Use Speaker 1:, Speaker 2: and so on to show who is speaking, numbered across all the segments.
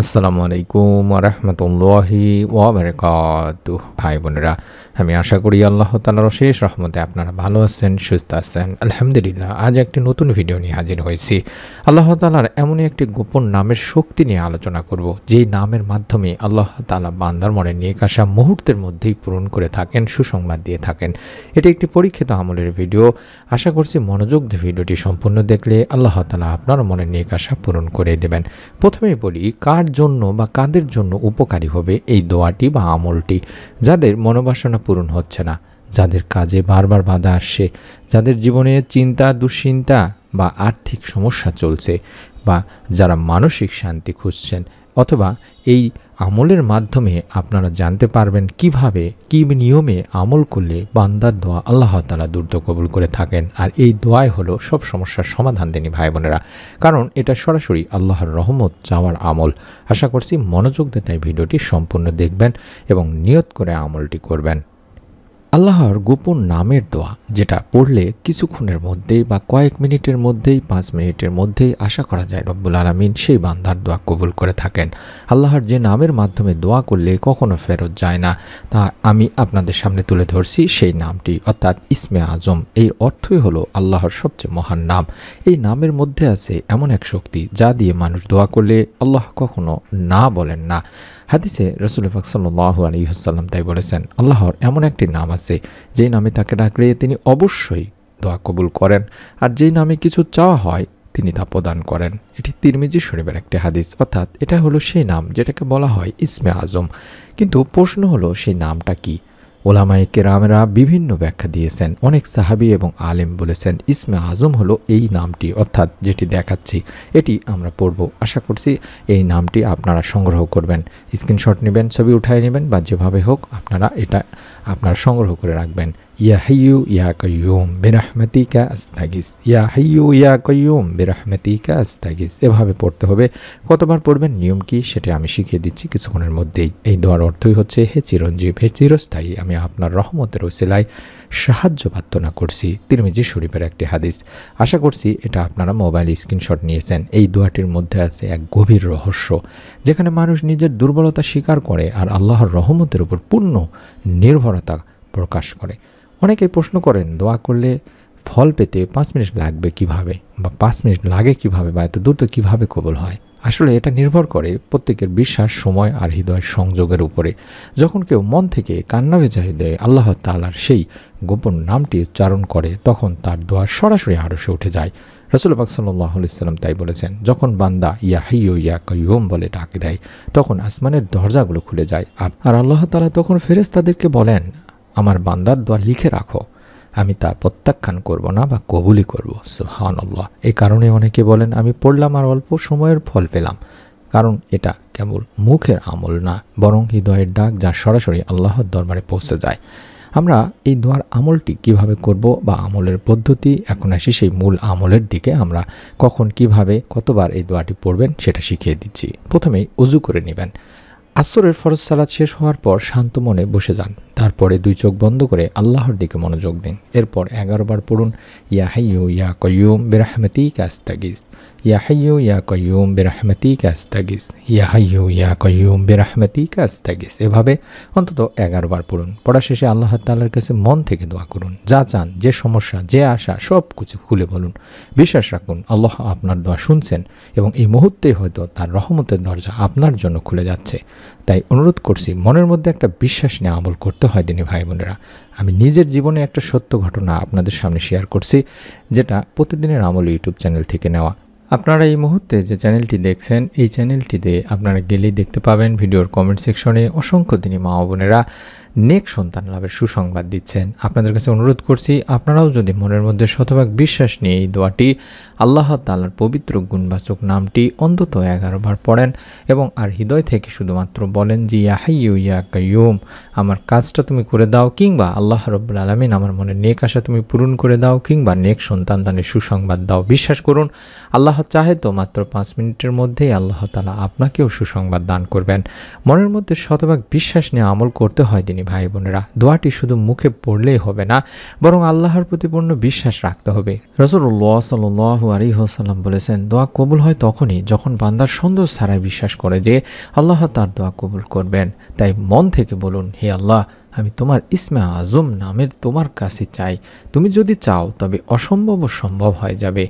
Speaker 1: আসসালামু আলাইকুম ওয়া রাহমাতুল্লাহি ওয়া বারাকাতুহু। ভাই বোনেরা, আমি আশা করি আল্লাহ তাআলার অশেষ রহমতে আপনারা ভালো আছেন, সুস্থ আছেন। আলহামদুলিল্লাহ, আজ একটি নতুন ভিডিও নিয়ে হাজির হয়েছি। আল্লাহ তাআলার এমনই একটি গোপন নামের শক্তি নিয়ে আলোচনা করব, যেই নামের মাধ্যমে আল্লাহ তাআলা বান্দার মনে নেক আশা মুহূর্তের মধ্যেই পূরণ করে থাকেন, সুসংবাদ দিয়ে থাকেন। এটি একটি পরীক্ষিত আমলের ভিডিও। আশা করছি মনোযোগ দিয়ে ভিডিওটি সম্পূর্ণ দেখলে আল্লাহ তাআলা আপনার মনে নেক আশা পূরণ করে দেবেন। প্রথমেই বলি, কার জন্য বা কাদের জন্য উপকারী হবে এই দোয়াটি বা আমলটি? যাদের মনোবাসনা পূরণ হচ্ছে না, যাদের কাজে বারবার বাধা আসছে, যাদের জীবনে চিন্তা, দুশ্চিন্তা বা আর্থিক সমস্যা চলছে, বা যারা মানসিক শান্তি খুঁজছেন, অথবা এই আমলের মাধ্যমে আপনারা জানতে পারবেন কিভাবে, কী নিয়মে আমল করলে বান্দার দোয়া আল্লাহ তাআলা দ্রুত কবুল করে থাকেন। আর এই দোয়াই হলো সব সমস্যার সমাধান দেনি ভাই বোনেরা, কারণ এটা সরাসরি আল্লাহর রহমত চাওয়ার আমল। আশা করছি মনোযোগ দিয়ে তাই ভিডিওটি সম্পূর্ণ দেখবেন এবং নিয়ত করে আমলটি করবেন। আল্লাহর গোপন নামের দোয়া, যেটা পড়লে কিছুক্ষণের মধ্যেই বা কয়েক মিনিটের মধ্যেই, 5 মিনিটের মধ্যেই আশা করা যায় রব্বুল আলামিন সেই বান্দার দোয়া কবুল করে থাকেন। আল্লাহর যে নামের মাধ্যমে দোয়া করলে কখনো ফেরত যায় না, তা আমি আপনাদের সামনে তুলে ধরছি সেই নামটি, অর্থাৎ ইসমে আজম। এর অর্থই হলো আল্লাহর সবচেয়ে মহান নাম। এই নামের মধ্যে আছে এমন এক শক্তি, যা দিয়ে মানুষ দোয়া করলে আল্লাহ কখনো না বলেন না। হাদিসে রাসূল পাক সাল্লাল্লাহু আলাইহি ওয়াসাল্লাম তাই বলেছেন, আল্লাহর এমন একটি নাম আছে যেই নামে তাকে ডাকলে তিনি অবশ্যই দোয়া কবুল করেন, আর যেই নামে কিছু চাওয়া হয় তিনি তা প্রদান করেন। এটি তিরমিজি শরীফের একটি হাদিস, অর্থাৎ এটা হলো সেই নাম যেটাকে বলা হয় ইসমে আজম। কিন্তু প্রশ্ন হলো, সেই নামটা কি? ওলামায়ে কেরামেরা বিভিন্ন ব্যাখ্যা দিয়েছেন। অনেক সাহাবী এবং আলেম বলেছেন ইসমে আজম হলো এই নামটি, অর্থাৎ যেটি দেখাচ্ছি এটি আমরা পড়ব। আশা করছি এই নামটি আপনারা সংগ্রহ করবেন, স্ক্রিনশট নেবেন, ছবি উঠায় নেবেন, বা যেভাবে হোক আপনারা এটা আপনারা সংগ্রহ করে রাখবেন। ইয়া হাইয়ু ইয়া কাইয়ুম বিরহমাতিকা আস্তাগিস, ইয়া হাইয়ু ইয়া কাইয়ুম বিরহমাতিকা আস্তাগিস, এভাবে পড়তে হবে। কতবার পড়বেন, নিয়ম কি সেটা আমি শিখিয়ে দিচ্ছি কিছুক্ষণের মধ্যেই। এই দোয়ার অর্থই হচ্ছে, হে চিরঞ্জীব, হে চিরস্থায়ী, আমি আপনার রহমতের ওসিলায় সাহায্য প্রার্থনা করছি। তিরমিজি শরীফের একটি হাদিস। আশা করছি এটা আপনারা মোবাইল স্ক্রিনশট নিয়েছেন। এই দোয়াটির মধ্যে আছে এক গভীর রহস্য, যেখানে মানুষ নিজের দুর্বলতা স্বীকার করে আর আল্লাহর রহমতের উপর পূর্ণ নির্ভরতা প্রকাশ করে। অনেকেই প্রশ্ন করেন, দোয়া করলে ফল পেতে 5 মিনিট লাগবে কিভাবে, বা 5 মিনিট লাগে কিভাবে, বা এত দ্রুত কিভাবে কবুল হয়? আসলে এটা নির্ভর করে প্রত্যেকের বিশ্বাস, সময় আর হৃদয়ের সংযোগের উপরে। যখন কেউ মন থেকে কান্না ভেজা হৃদয়ে আল্লাহ তাআলার সেই গোপন নামটি উচ্চারণ করে, তখন তার দোয়া সরাসরি আরশে উঠে যায়। রাসূল পাক সাল্লাল্লাহু আলাইহি ওয়াসাল্লাম তাই বলেছেন, যখন বান্দা ইয়া হাইয়ু ইয়া কাইয়ুম বলে ডাক দেয়, তখন আসমানের দরজাগুলো খুলে যায়, আর আল্লাহ তাআলা তখন ফেরেশতাদেরকে বলেন, আমার বান্দার দোয়া লিখে রাখো, আমি তা প্রত্যাখ্যান করব না বা কবুলই করব। সুবহানাল্লাহ। এই কারণে অনেকে বলেন, আমি পড়লাম আর অল্প সময়ের ফল পেলাম। কারণ এটা কেবল মুখের আমল না, বরং হৃদয়ের ডাক, যা সরাসরি আল্লাহর দরবারে পৌঁছে যায়। আমরা এই দোয়ার আমলটি কিভাবে করব বা আমলের পদ্ধতি, এখন আসি সেই মূল আমলের দিকে। আমরা কখন, কিভাবে, কতবার এই দোয়াটি পড়বেন সেটা শিখিয়ে দিচ্ছি। প্রথমেই ওযু করে নেবেন। আসরের ফরজ সালাত শেষ হওয়ার পর শান্ত মনে বসে যান। তারপরে 2 চোখ বন্ধ করে আল্লাহর দিকে মনোযোগ দিন। এরপর 11 বার পড়ুন, ইয়া হাইয়ু ইয়া কাইয়ুম বিরহমাতিকা আস্তাগিস, ইয়া হাইয়ু ইয়া কাইয়ুম বিরহমাতিকা আস্তাগিস, ইয়া হাইয়ু ইয়া কাইয়ুম বিরহমাতিকা আস্তাগিস। এভাবে অন্তত 11 বার পড়ুন। পড়া শেষে আল্লাহ তাআলার কাছে মন থেকে দোয়া করুন। যা চান, যে সমস্যা, যে আশা, সব কিছু খুলে বলুন। বিশ্বাস রাখুন আল্লাহ আপনার দোয়া শুনছেন এবং এই মুহূর্তে হয়তো তার রহমতের দরজা আপনার জন্য খুলে যাচ্ছে। তাই অনুরোধ করছি, মনের মধ্যে একটা বিশ্বাস নিয়ে আমল করতে হয় দিনী ভাই বোনেরা। আমি নিজের জীবনে একটা সত্য ঘটনা আপনাদের সামনে শেয়ার করছি, যেটা প্রতিদিনের আমল ইউটিউব চ্যানেল থেকে নেওয়া। আপনারা এই মুহূর্তে যে চ্যানেলটি দেখছেন, এই চ্যানেলটিতে আপনারা গেলেই দেখতে পাবেন ভিডিওর কমেন্ট সেকশনে অসংখ্য দিনী মা বোনেরা নেক সন্তান লাভের সুসংবাদ দিচ্ছেন। আপনাদের কাছে অনুরোধ করছি, আপনারাও যদি মনের মধ্যে শতভাগ বিশ্বাস নিয়ে এই দোয়াটি, আল্লাহ তাআলার পবিত্র গুণবাচক নামটি অন্তত 11 বার পড়েন এবং আর হৃদয় থেকে শুধুমাত্র বলেন যে ইয়া হাইয়ু ইয়া কাইয়ুম, আমার কাজটা তুমি করে দাও, কিংবা আল্লাহ রাব্বুল আলামিন আমার মনে নেক আশা তুমি পূরণ করে দাও, কিংবা নেক সন্তান দানের সুসংবাদ দাও। বিশ্বাস করুন, আল্লাহ চাহে তো মাত্র 5 মিনিটের মধ্যেই আল্লাহ তাআলা আপনাকেও সুসংবাদ দান করবেন। মনের মধ্যে শতভাগ বিশ্বাস নিয়ে আমল করতে হয় দিনী দিনী ভাই বোনেরা, দোয়াটি শুধু মুখে পড়লেই হবে না, বরং আল্লাহর প্রতি পূর্ণ বিশ্বাস রাখতে হবে। রাসূলুল্লাহ সাল্লাল্লাহু আলাইহি ওয়াসাল্লাম বলেছেন, দোয়া কবুল হয় তখনই যখন বান্দার সন্দেহ ছাড়াই বিশ্বাস করে যে আল্লাহ তার দোয়া কবুল করবেন। তাই মন থেকে বলুন, হে আল্লাহ, আমি তোমার ইসমে আজম নামের তোমার কাছে চাই। তুমি যদি চাও তবে অসম্ভব সম্ভব হয়ে যাবে।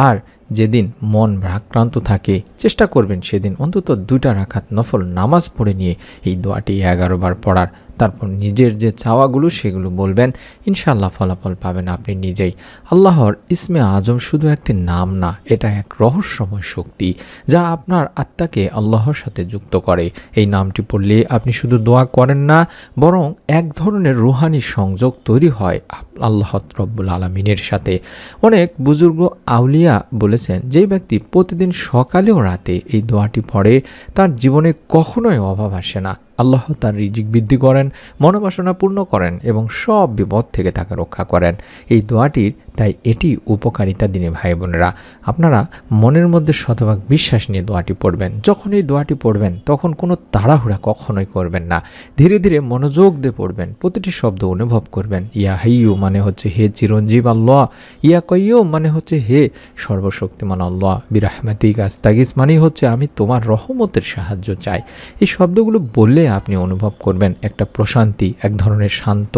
Speaker 1: আর যেদিন মন ভারাক্রান্ত থাকে চেষ্টা করবেন সেদিন অন্তত 2 রাকাত নফল নামাজ পড়ে নিয়ে এই দোয়াটি 11 বার পড়ার। তারপর নিজের যে চাওয়াগুলো সেগুলো বলবেন, ইনশাআল্লাহ ফলাফল পাবেন আপনি নিজেই। আল্লাহর ইসমে আজম শুধু একটি নাম না, এটা এক রহস্যময় শক্তি যা আপনার আত্মাকে আল্লাহর সাথে যুক্ত করে। এই নামটি পড়লে আপনি শুধু দোয়া করেন না, বরং এক ধরনের রুহানি সংযোগ তৈরি হয় আল্লাহ রব্বুল আলামিনের সাথে। অনেক বুজুর্গ আউলিয়া বলেছেন, যে ব্যক্তি প্রতিদিন সকালে ও রাতে এই দোয়াটি পড়ে তার জীবনে কখনোই অভাব আসে না। আল্লাহ তার রিজিক বৃদ্ধি করেন, মনোবাসনা পূর্ণ করেন এবং সব বিপদ থেকে তাকে রক্ষা করেন এই দোয়াটির। তাই এটি উপকারিতা দিনে ভাই বোনেরা, আপনারা মনের মধ্যে শতভাগ বিশ্বাস নিয়ে দোয়াটি পড়বেন। যখন এই দোয়াটি পড়বেন তখন কোনো তাড়াহুড়া কখনোই করবেন না, ধীরে ধীরে মনোযোগ দিয়ে পড়বেন। প্রতিটি শব্দ অনুভব করবেন। ইয়া হাইয়ু মানে হচ্ছে হে চিরঞ্জীব আল্লাহ, ইয়া কাইয়ুম মানে হচ্ছে হে সর্বশক্তিমান আল্লাহ, বিরাহমাতিক আস্তাগিস মানে হচ্ছে আমি তোমার রহমতের সাহায্য চাই। এই শব্দগুলো বললে আপনি অনুভব করবেন একটা প্রশান্তি, এক ধরনের শান্ত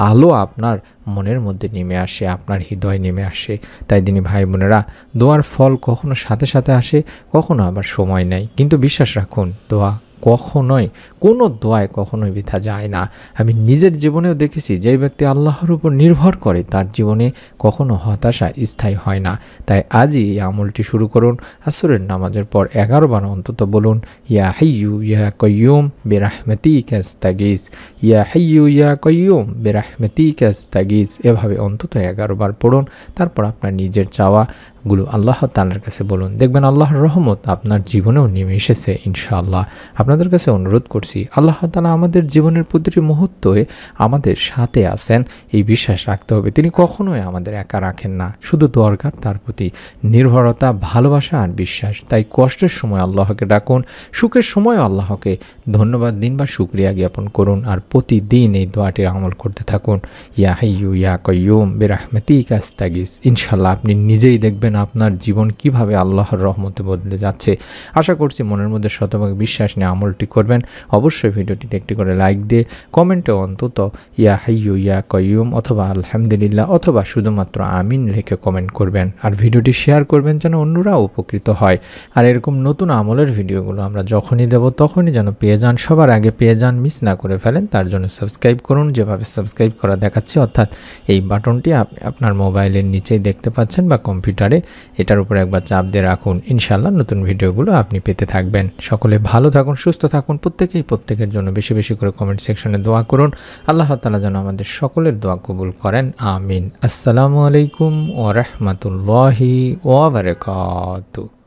Speaker 1: আলো আপনার মনের মধ্যে নেমে আসে, আপনার হৃদয় নেমে আসে। তাই দিনী ভাই বোনেরা, দোয়ার ফল কখনো সাথে সাথে আসে, কখনো আবার সময় নেয়, কিন্তু বিশ্বাস রাখুন দোয়া কখনোই, কোনো দোয়ায় কখনোই বৃথা যায় না। আমি নিজের জীবনেও দেখেছি, যে ব্যক্তি আল্লাহর উপর নির্ভর করে তার জীবনে কখনো হতাশা স্থায়ী হয় না। তাই আজই এই আমলটি শুরু করুন। আসরের নামাজের পর 11 বার অন্তত বলুন, ইয়া হাইয়ু ইয়া কাইয়ুম বিরাহমাতিকা আস্তাগীস, ইয়া হাইয়ু ইয়া কাইয়ুম বিরাহমাতিকা আস্তাগীস। এভাবে অন্তত 11 বার পড়ুন। তারপর আপনার নিজের চাওয়াগুলো আল্লাহ তাআলার কাছে বলুন। দেখবেন আল্লাহর রহমত আপনার জীবনেও নেমে এসেছে ইনশাআল্লাহ। আপনাদের কাছে অনুরোধ করছি, আল্লাহ তাআলা আমাদের জীবনের প্রতিটি মুহূর্তে আমাদের সাথে আছেন, এই বিশ্বাস রাখতে হবে। তিনি কখনোই আমাদের একা রাখেন না, শুধু দরকার তার প্রতি নির্ভরতা, ভালোবাসা আর বিশ্বাস। তাই কষ্টের সময় আল্লাহকে ডাকুন, সুখের সময় আল্লাহকে ধন্যবাদ দিন বা শুকরিয়া জ্ঞাপন করুন। আর প্রতিদিন এই দোয়াটির আমল করতে থাকুন, ইয়া হাইয়ু ইয়া কাইয়ুম বিরাহমাতিকা আস্তাগীস। ইনশাআল্লাহ আপনি নিজেই দেখবেন আপনার জীবন কিভাবে আল্লাহর রহমতে বদলে যাচ্ছে। আশা করছি মনের মধ্যে শতভাগ বিশ্বাস নিয়ে আমলটি করবেন। অবশ্যই ভিডিওটিতে একটি করে লাইক দিয়ে কমেন্টে অন্তত ইয়া হাইয়ু ইয়া কাইয়ুম অথবা আলহামদুলিল্লাহ অথবা শুধুমাত্র আমিন লিখে কমেন্ট করবেন। আর ভিডিওটি শেয়ার করবেন যেন অন্যরা উপকৃত হয়। আর এরকম নতুন আমলের ভিডিওগুলো আমরা যখনই দেব তখনই যেন পেয়ে যান, সবার আগে পেয়ে যান, মিস না করে ফেলেন। তার জন্য সাবস্ক্রাইব করুন, যেভাবে সাবস্ক্রাইব করা দেখাচ্ছে, অর্থাৎ এই বাটনটি আপনি আপনার মোবাইলের নিচেই দেখতে পাচ্ছেন বা কম্পিউটারে, এটার উপর একবার চাপ দিয়ে রাখুন। ইনশাআল্লাহ নতুন ভিডিওগুলো আপনি পেতে থাকবেন। সকলে ভালো থাকুন, সুস্থ থাকুন। প্রত্যেকের জন্য বেশি বেশি করে কমেন্ট সেকশনে দোয়া করুন। আল্লাহ তাআলা যেন আমাদের সকলের দোয়া কবুল করেন, আমিন। আসসালামু আলাইকুম ওয়া রাহমাতুল্লাহি ওয়া বারাকাতুহু।